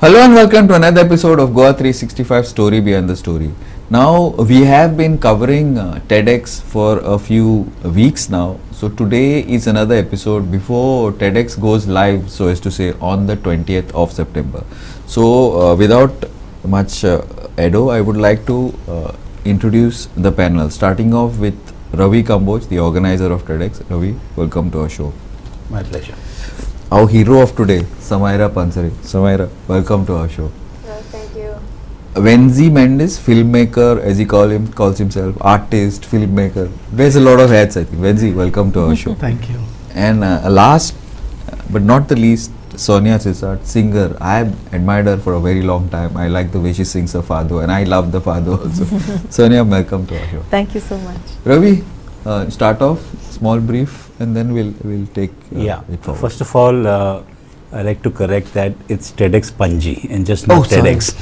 Hello and welcome to another episode of GOA365 Story Behind the Story. Now we have been covering TEDx for a few weeks now. So today is another episode before TEDx goes live, so as to say, on the 20th of September. So without much ado, I would like to introduce the panel, starting off with Ravi Kamboj, the organizer of TEDx. Ravi, welcome to our show. My pleasure. Our hero of today, Samaira Pansari. Samaira, welcome to our show. Thank you. Venzi Mendes, filmmaker, as he calls himself, artist, filmmaker. There's a lot of hats, I think. Venzi, welcome to our show. Thank you. And last but not the least, Sonia Cesar, singer. I have admired her for a very long time. I like the way she sings her Fado, and I love the Fado also. Sonia, welcome to our show. Thank you so much. Ravi, start off, small brief, and then we'll take it forward. First of all, I like to correct that it's TEDx PANAJI and just not TEDx.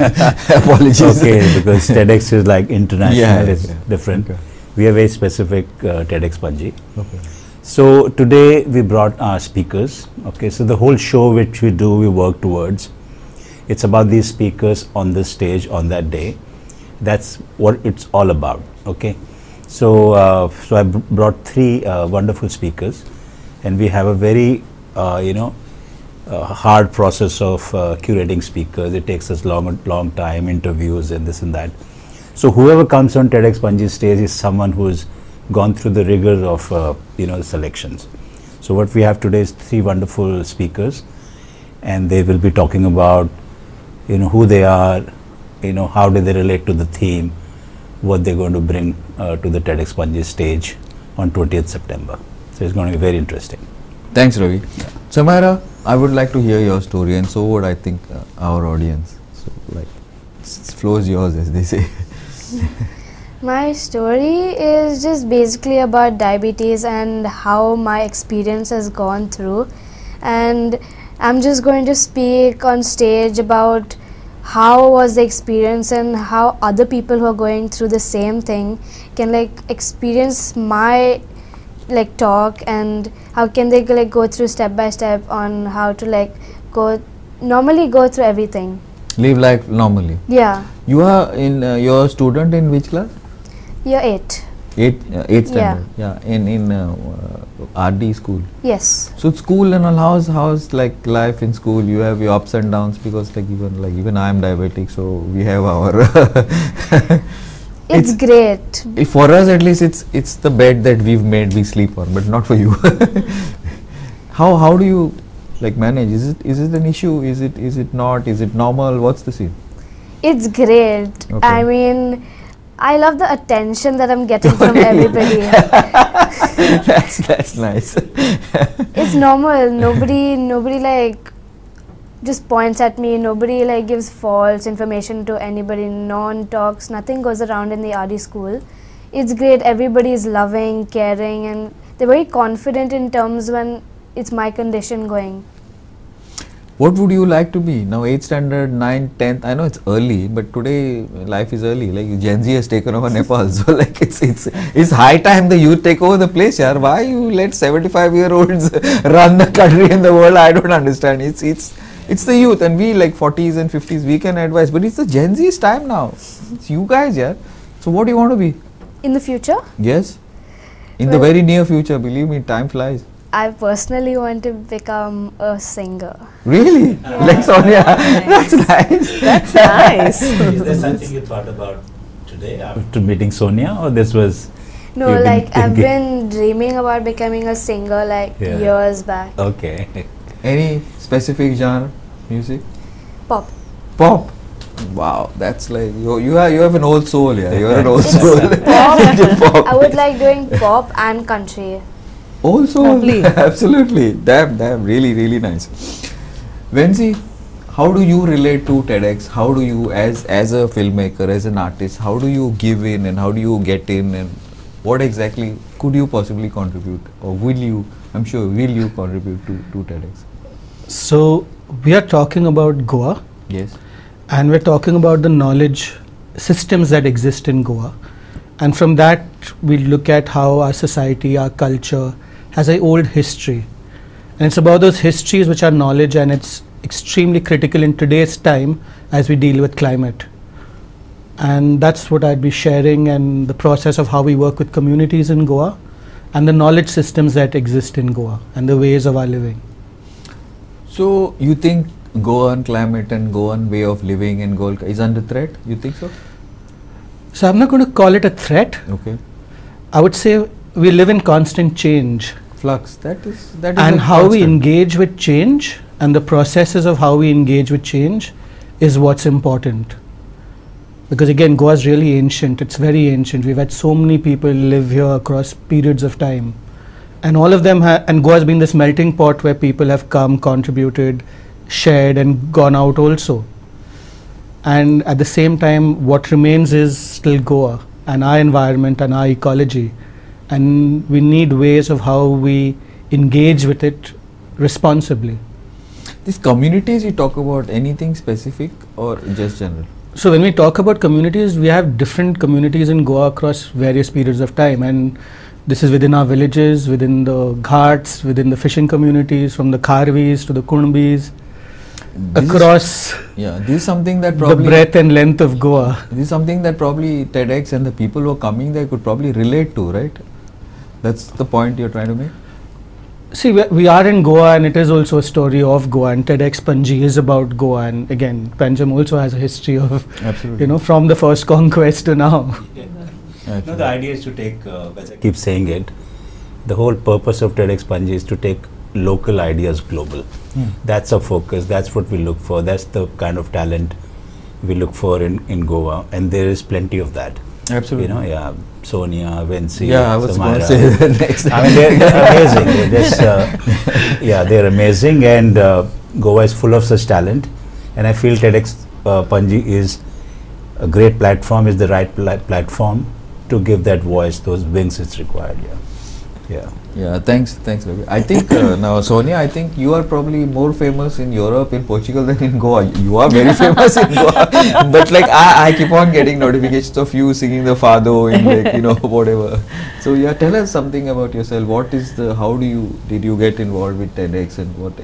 Apologies. Okay, because TEDx is like international, it's different. Okay. We have a specific TEDx PANAJI. Okay. So today we brought our speakers. Okay, so the whole show which we do, we work towards. It's about these speakers on the stage on that day. That's what it's all about. Okay. So I brought three wonderful speakers, and we have a very hard process of curating speakers. It takes us long time, interviews and this and that. So whoever comes on TEDx PANAJI stage is someone who's gone through the rigor of the selections. So what we have today is three wonderful speakers, and they will be talking about who they are, how do they relate to the theme, what they're going to bring to the TEDx PANAJI stage on 20th September. So it's going to be very interesting. Thanks, Ravi. Yeah. Samaira, I would like to hear your story, and so would I think our audience. So, the floor is yours, as they say. My story is just basically about diabetes and how my experience has gone through, and I'm just going to speak on stage about how was the experience and how other people who are going through the same thing can experience my talk, and how can they go through step by step on how to normally go through everything. Live life normally. Yeah. You are you're a student in which class? Year 8. 8th standard. Yeah. In RD school. Yes. So school and all, how's life in school? You have your ups and downs, because even I am diabetic, so we have our. It's great. For us, at least, it's the bed that we've made we sleep on, but not for you. How do you manage? Is it an issue? Is it not? Is it normal? What's the scene? It's great. Okay. I mean, I love the attention that I'm getting from everybody. That's nice. It's normal. Nobody just points at me. Nobody gives false information to anybody. Non-talks. Nothing goes around in the RD school. It's great. Everybody is loving, caring, and they're very confident in terms when it's my condition going. What would you like to be? Now 8th standard, 9th, 10th, I know it's early, but today life is early. Gen Z has taken over Nepal, so it's high time the youth take over the place, yaar. Why you let 75-year-olds run the country and the world? I don't understand. It's the youth, and we 40s and 50s, we can advise, but it's the Gen Z's time now. It's you guys, yaar. So what do you want to be? In the future? Yes. In the very near future, believe me, time flies. I personally want to become a singer. Really? Yeah. Like Sonia? That's nice. That's nice. Is there something you thought about today after meeting Sonia, or this was? No, I've been dreaming about becoming a singer years back. Okay. Any specific genre, music? Pop. Pop. Wow, that's you have an old soul, yeah. You're an old soul. Pop. I would like doing pop and country. Old soul, absolutely. Damn, really nice. Venzi, how do you relate to TEDx? How do you, as a filmmaker, as an artist, how do you give in and how do you get in, and what exactly could you possibly contribute, or will you contribute to TEDx? So we are talking about Goa. Yes. And we're talking about the knowledge systems that exist in Goa. And from that, we look at how our society, our culture has an old history. And it's about those histories which are knowledge, and it's extremely critical in today's time as we deal with climate. And that's what I'd be sharing, and the process of how we work with communities in Goa and the knowledge systems that exist in Goa and the ways of our living. So you think Goan climate and Goan way of living in Goa is under threat? You think so? So I'm not going to call it a threat. Okay. I would say we live in constant change. Flux. That is. And how we engage with change and the processes of how we engage with change is what's important. Because again, Goa is really ancient. It's very ancient. We've had so many people live here across periods of time. And all of them and Goa has been this melting pot where people have come, contributed, shared and gone out also. And at the same time, what remains is still Goa and our environment and our ecology. And we need ways of how we engage with it responsibly. These communities you talk about, anything specific or just general? So when we talk about communities, we have different communities in Goa across various periods of time, and this is within our villages, within the ghats, within the fishing communities, from the Kharvis to the Kunbis, across this is something that probably the breadth and length of Goa. This is something that probably TEDx and the people who are coming there could probably relate to, right? That's the point you're trying to make? See, we are in Goa, and it is also a story of Goa, and TEDx PANAJI is about Goa, and again, Panjim also has a history of, absolutely, you know, from the first conquest to now. No, the idea is to take, as I keep saying it, the whole purpose of TEDx PANAJI is to take local ideas global. That's our focus, that's what we look for, that's the kind of talent we look for in Goa, and there is plenty of that. Absolutely. You know, yeah, Sonia, Vinci, yeah, I was going to Samara. say that next. I mean, they're amazing. They're just, yeah, they're amazing, and Goa is full of such talent. And I feel TEDx PANAJI is a great platform, is the right platform to give that voice, those wings it's required. Yeah, thanks Ravi. I think now Sonia, I think you are probably more famous in Europe, in Portugal than in Goa. You are very famous in Goa, but like I keep on getting notifications of you singing the Fado in like, you know, whatever. So yeah, tell us something about yourself. What is how did you get involved with TEDx, and what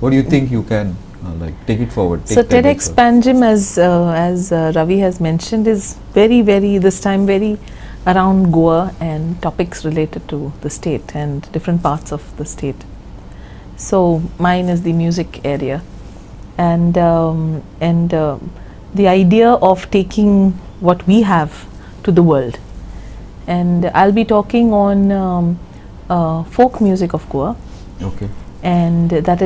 what do you think you can like take it forward? So TEDx PANAJI, as Ravi has mentioned, is very this time very around Goa and topics related to the state and different parts of the state. So mine is the music area, and the idea of taking what we have to the world. And I'll be talking on folk music of Goa. Okay. And that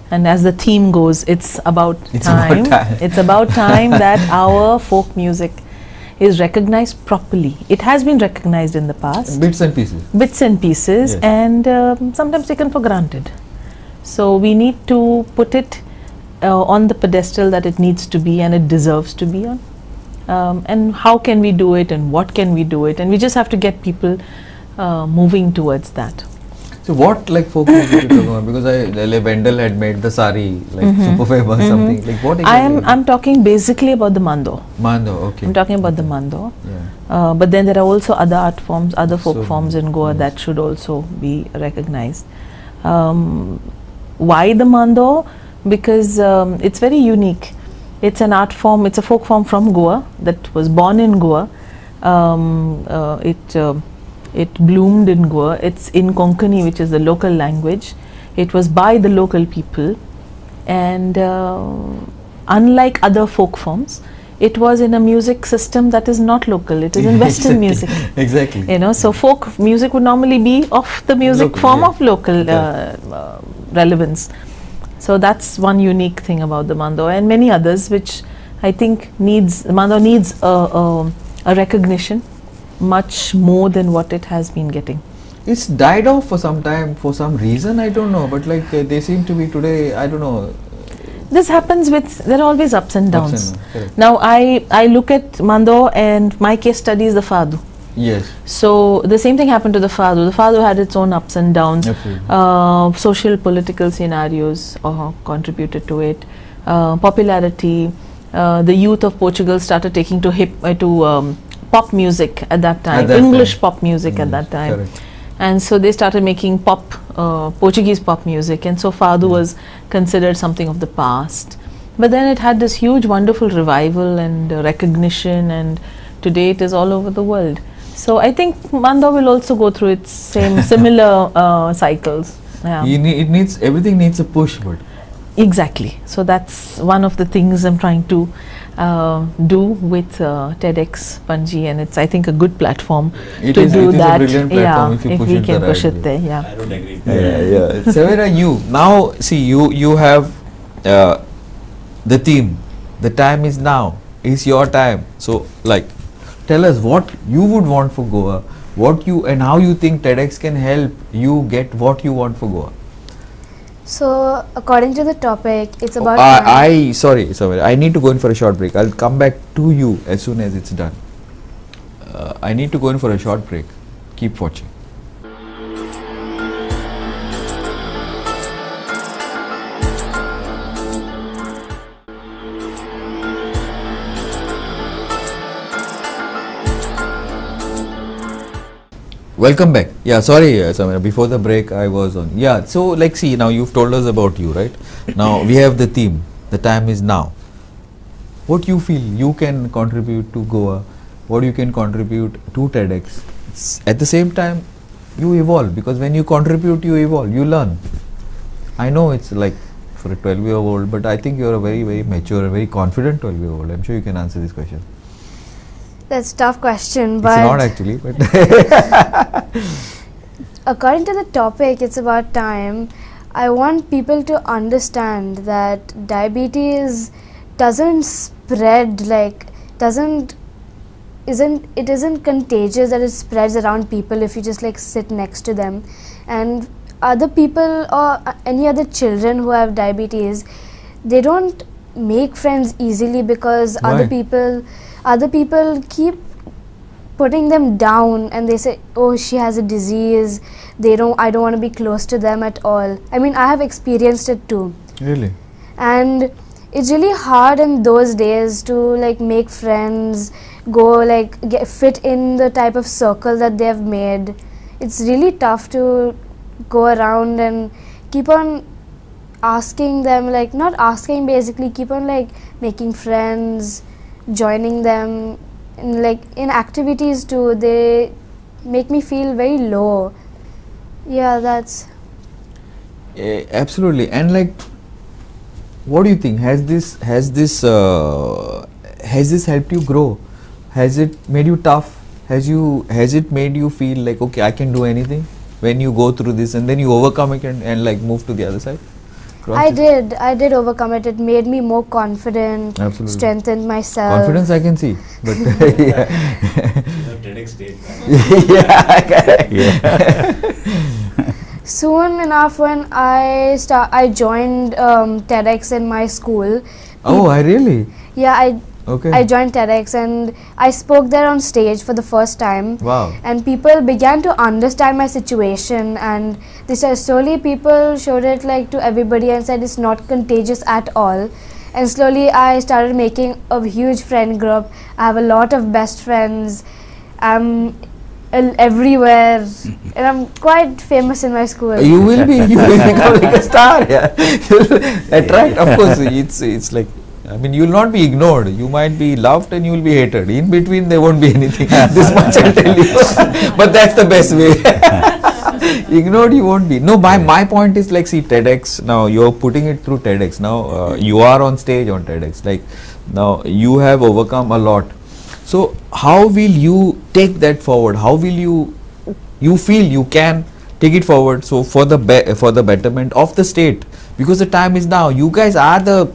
and as the theme goes, it's about time. It's about time that our folk music is recognized properly. It has been recognized in the past. Bits and pieces. Bits and pieces, yes. And sometimes taken for granted. So we need to put it on the pedestal that it needs to be and it deserves to be on. And how can we do it, and what can we do it? And we just have to get people moving towards that. So what like folk music you talking about? Because Wendell had made the sari like super famous something. Like what exactly? I'm talking basically about the mando. Mando, okay. I'm talking about the mando. Yeah. But then there are also other art forms, other folk forms in Goa that should also be recognized. Why the mando? Because it's very unique. It's an art form, it's a folk form from Goa that was born in Goa. It bloomed in Goa. It's in Konkani, which is the local language. It was by the local people, and unlike other folk forms, it was in a music system that is not local. It is in Western music. Exactly. You know, so folk music would normally be of the music form of local relevance. So that's one unique thing about the mando, and many others which I think mando needs a recognition much more than what it has been getting. It's died off for some time, for some reason, I don't know, but like they seem to be today, I don't know. This happens there are always ups and downs. Now I look at mando, and my case study is the fado. Yes. So the same thing happened to the fado. The fado had its own ups and downs. Social, political scenarios contributed to it. Popularity. The youth of Portugal started taking to pop music at that time, English pop music at that time. and so they started making pop, Portuguese pop music, and so Fado was considered something of the past. But then it had this huge, wonderful revival and recognition, and today it is all over the world. So I think Manda will also go through its similar cycles. Yeah. Everything needs a push, but Exactly. So that's one of the things I'm trying to do with TEDx Panji, and it's, I think, a good platform to do that. A brilliant platform if you push we it can the push right it way. there. Yeah. I don't agree. Yeah. Savera, you now see you have the theme. The time is now. It's your time. So, like, tell us what you would want for Goa, what you and how you think TEDx can help you get what you want for Goa. So, according to the topic, it's about. Sorry, I need to go in for a short break. I'll come back to you as soon as it's done. I need to go in for a short break. Keep watching. Welcome back. Yeah, sorry, Samira, before the break I was on. Yeah, so like, see, now you've told us about you, right? Now we have the theme. The time is now. What you feel you can contribute to Goa, what you can contribute to TEDx. At the same time, you evolve, because when you contribute, you evolve, you learn. I know it's like for a 12-year-old, but I think you're a very, very mature, very confident 12-year-old. I'm sure you can answer this question. That's a tough question, It's but not actually, but according to the topic, it's about time. I want people to understand that diabetes doesn't spread, like isn't contagious, that it spreads around people if you just like sit next to them. And other people or any other children who have diabetes, they don't make friends easily because Why? other people keep putting them down, and they say, oh, she has a disease, I don't want to be close to them at all. I mean, I have experienced it too, really. and it's really hard in those days to like make friends, go like fit in the type of circle that they have made. It's really tough to go around and keep on asking them, like not asking, basically keep on like making friends, joining them in activities too. They make me feel very low. Yeah, that's Absolutely. And like, what do you think? Has this helped you grow? Has it made you tough? Has it made you feel like, okay, I can do anything when you go through this and then you overcome it and like move to the other side? I did overcome it. It made me more confident, Absolutely. strengthened myself. Confidence I can see, but yeah. TEDx stage. Yeah, correct. Soon enough, when I joined TEDx in my school. Oh, I really? Yeah, Okay. I joined TEDx and I spoke there on stage for the first time. Wow. And people began to understand my situation, and they said slowly people showed it like to everybody and said it's not contagious at all. And slowly I started making a huge friend group. I have a lot of best friends. I'm everywhere and I'm quite famous in my school. You will become like a star. Yeah. You'll attract. Of course, it's like, I mean, you will not be ignored. You might be loved and you will be hated. In between, there won't be anything. This much I'll tell you. But that's the best way. Ignored, you won't be. No, my point is like, see, TEDx. Now you're putting it through TEDx. Now you are on stage on TEDx. Like now you have overcome a lot. So how will you take that forward? How will you feel you can take it forward? So for the betterment of the state, because the time is now. You guys are the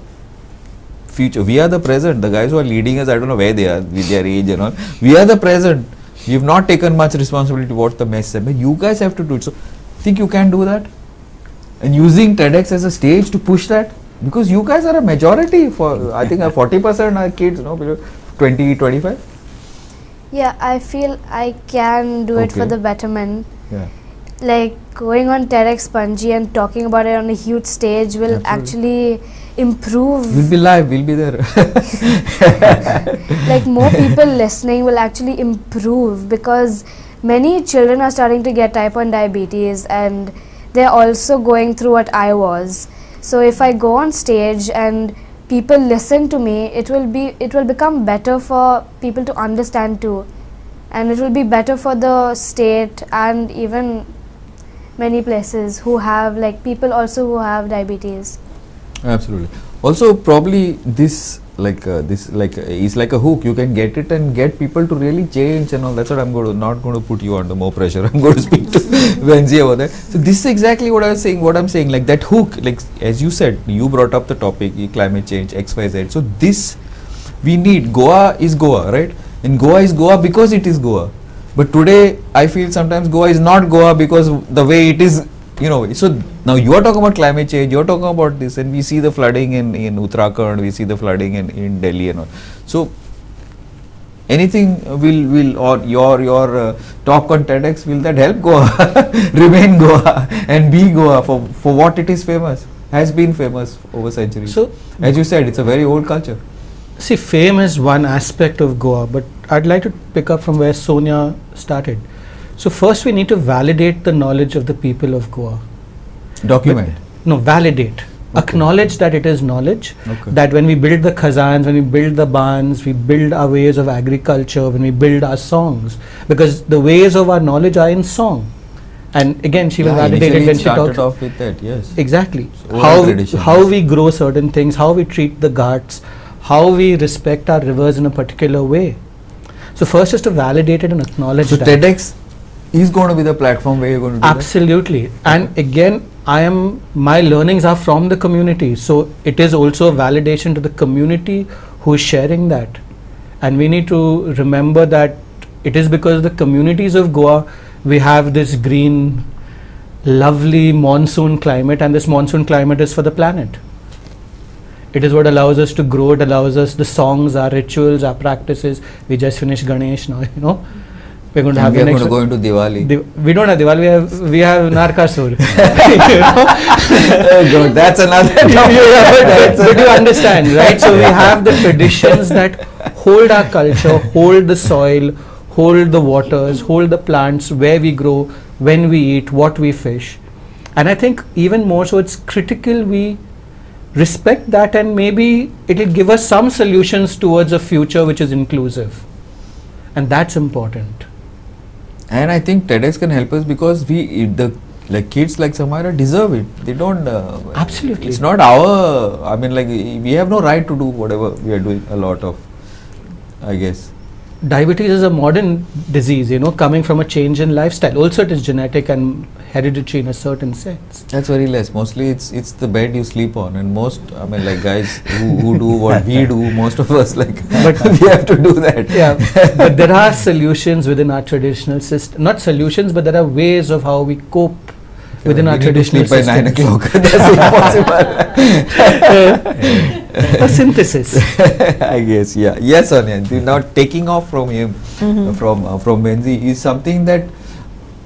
future. We are the present. The guys who are leading us, I don't know where they are with their age and all. We are the present. You've not taken much responsibility towards the message, but you guys have to do it. So think you can do that, and using TEDx as a stage to push that, because you guys are a majority. For I think 40% are kids, no, 20, 25. Yeah, I feel I can do it for Okay. the betterment. Yeah. Like going on TEDx Panji and talking about it on a huge stage will actually improve. We'll be live. We'll be there. Like more people listening will actually improve, because many children are starting to get type 1 diabetes, and they're also going through what I was. So if I go on stage and people listen to me, it will become better for people to understand too, and it will be better for the state and even many places who have, like, people also who have diabetes. Absolutely. Also, probably this is like a hook. You can get it and get people to really change and all. That's what I'm not going to put you under more pressure. I'm going to speak to Venzi about that. So this is exactly what I was saying. What I'm saying, like that hook, like as you said, you brought up the topic, climate change, XYZ. So this we need. Goa is Goa, right? And Goa is Goa because it is Goa. But today I feel sometimes Goa is not Goa because the way it is. So now you are talking about climate change, you are talking about this, and we see the flooding in Uttarakhand, we see the flooding in Delhi and all. So anything or your talk on TEDx, will that help Goa remain Goa and be Goa for what it is famous, has been famous over centuries? So, as you said, it's a very old culture. See, fame is one aspect of Goa, but I'd like to pick up from where Sonia started. So first we need to validate the knowledge of the people of Goa. Document. No, validate. Okay. Acknowledge that it is knowledge. Okay. That when we build the khazans, when we build the bans, we build our ways of agriculture, when we build our songs, because the ways of our knowledge are in song. And again, she will validate it when she talks. Off with that, yes. Exactly. How we grow certain things, how we treat the ghats, how we respect our rivers in a particular way. So first is to validate it and acknowledge that. So TEDx is going to be the platform where you're going to do Absolutely. that? And again, my learnings are from the community. So it is also a validation to the community who is sharing that. And we need to remember that it is because the communities of Goa, we have this green, lovely monsoon climate, and this monsoon climate is for the planet. It is what allows us to grow, it allows us the songs, our rituals, our practices. We just finished Ganesh now, We're going to have going to go into Diwali. We don't have Diwali, we have Narkasur. That's another But you understand, right? So we have the traditions that hold our culture, hold the soil, hold the waters, hold the plants, where we grow, when we eat, what we fish. And I think even more so, it's critical we respect that, and maybe it will give us some solutions towards a future which is inclusive. And that's important. And I think TEDx can help us because kids like Samara deserve it. They don't. Absolutely. It's not our. We have no right to do whatever we are doing. A lot of, I guess. Diabetes is a modern disease, coming from a change in lifestyle. Also, it is genetic and hereditary in a certain sense. That's very less. Mostly, it's the bed you sleep on, and most, guys who do what we do, most of us but we have to do that. Yeah, but there are solutions within our traditional system. Not solutions, but there are ways of how we cope within our traditional system. Sleep by 9 o'clock. That's impossible. A synthesis. I guess, yeah. Yes, Sonia. Now taking off from him, from Benzi, is something that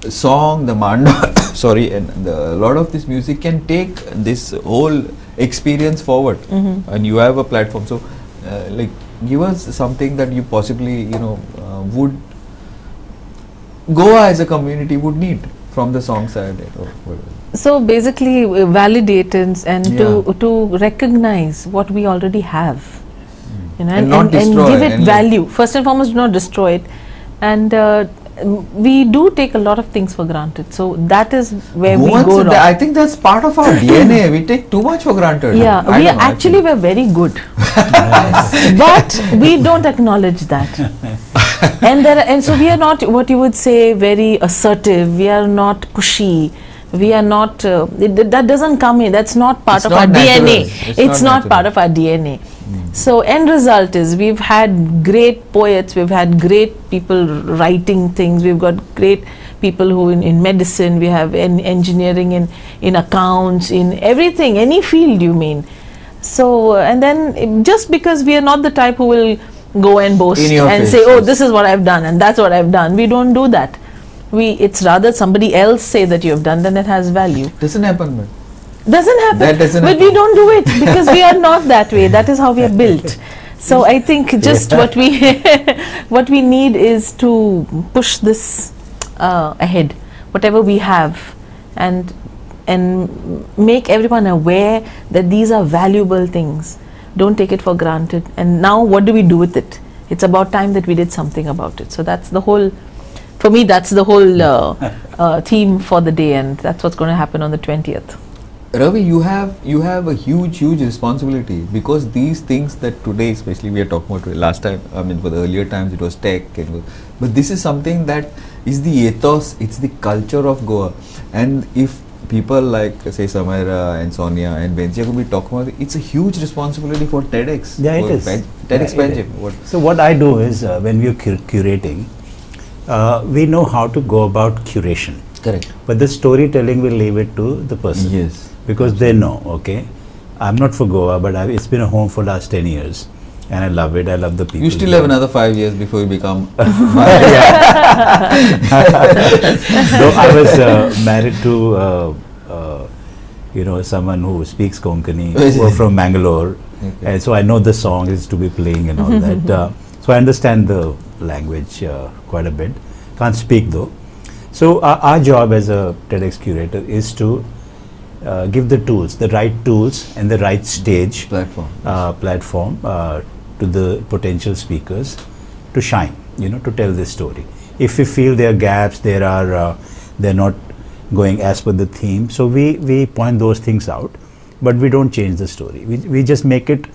song, the manda, and a lot of this music can take this whole experience forward. And you have a platform. So, give us something that you possibly, would Goa as a community would need from the song side or whatever. So basically validate and to recognize what we already have, and give it value. First and foremost, do not destroy it. And we do take a lot of things for granted. So that is where we go wrong. I think that's part of our DNA. We take too much for granted. Yeah, we're very good, but we don't acknowledge that. And so we are not what you would say very assertive. We are not pushy. We are not. That doesn't come in. That's not part of our DNA. It's not part of our DNA. So end result is we've had great poets. We've had great people writing things. We've got great people who in medicine. We have in engineering, in accounts, in everything, any field you mean. So and then just because we are not the type who will go and boast and say, oh, this is what I've done and that's what I've done. We don't do that. It's rather somebody else say that you have done, then it has value. Doesn't happen, man. Doesn't happen. That doesn't but happen. We don't do it because we are not that way. That is how we are built. So I think just what we need is to push this ahead, whatever we have, and make everyone aware that these are valuable things. Don't take it for granted. And now what do we do with it? It's about time that we did something about it. So that's the whole, for me, that's the whole theme for the day, and that's what's going to happen on the 20th. Ravi, you have a huge responsibility, because these things that today, especially we are talking about today, last time, I mean for the earlier times it was tech, but this is something that is the ethos, it's the culture of Goa. And if people like say Samaira and Sonia and Benji could be talking about it, it's a huge responsibility for TEDx. Yeah, it is. TEDx Panjim. So what I do is when we are curating, we know how to go about curation. Correct. But the storytelling will leave it to the person. Yes. Because they know, okay, I'm not for Goa, but it's been a home for last 10 years. And I love it, I love the people. You still have another 5 years before you become Though I was married to, someone who speaks Konkani, who are from Mangalore. Okay. And so I know the song is to be playing and all that. So I understand the language quite a bit. Can't speak though. So our job as a TEDx curator is to give the tools, the right tools and the right stage platform to the potential speakers to shine, to tell this story. If we feel there are gaps, they're not going as per the theme, so we point those things out, but we don't change the story. We just make it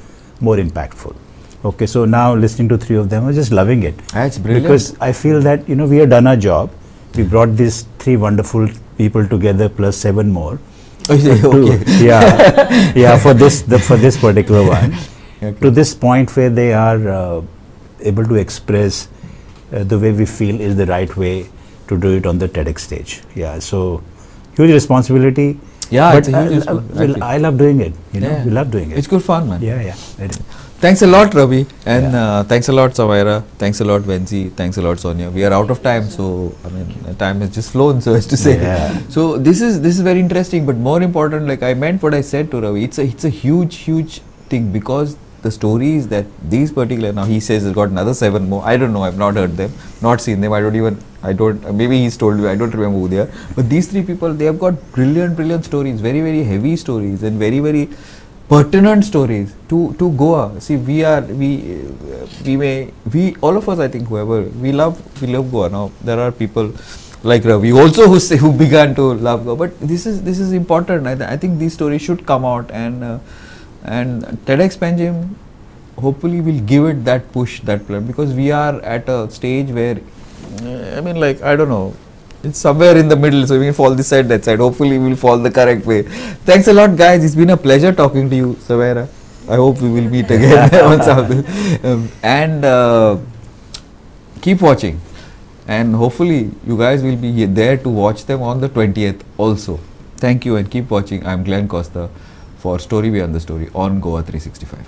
more impactful. Okay, so now listening to three of them, I was just loving it. That's brilliant. Because I feel that we have done our job. We brought these three wonderful people together plus 7 more. Okay. For this particular one, okay. To this point where they are able to express the way we feel is the right way to do it on the TEDx stage. Yeah, so huge responsibility. Yeah, but it's a huge responsibility. I love doing it. We Yeah. love doing it. It's good fun, man. Yeah, it is. Thanks a lot, Ravi, and thanks a lot, Samaira. Thanks a lot, Venzi. Thanks a lot, Sonia. We are out of time, so I mean, time has just flown, so as to say. Yeah. So this is very interesting, but more important, like I meant what I said to Ravi. It's a huge thing, because the stories that these particular, now he says he's got another 7 more. I don't know. I've not heard them, not seen them. Maybe he's told you. I don't remember who they are. But these 3 people, they have got brilliant stories, very heavy stories, and very pertinent stories to Goa. See, all of us, I think, whoever, we love Goa. Now there are people like Ravi also who began to love Goa, but this is important. I think these stories should come out, and TEDx Panjim hopefully will give it that push, that plan, because we are at a stage where I don't know, it's somewhere in the middle, so we can fall this side, that side. Hopefully we will fall the correct way. Thanks a lot, guys. It's been a pleasure talking to you, Samaira. I hope we will meet again on something. And keep watching, and hopefully you guys will be there to watch them on the 20th also. Thank you, and keep watching. I'm Glenn Costa for Story Beyond the Story on GOA365.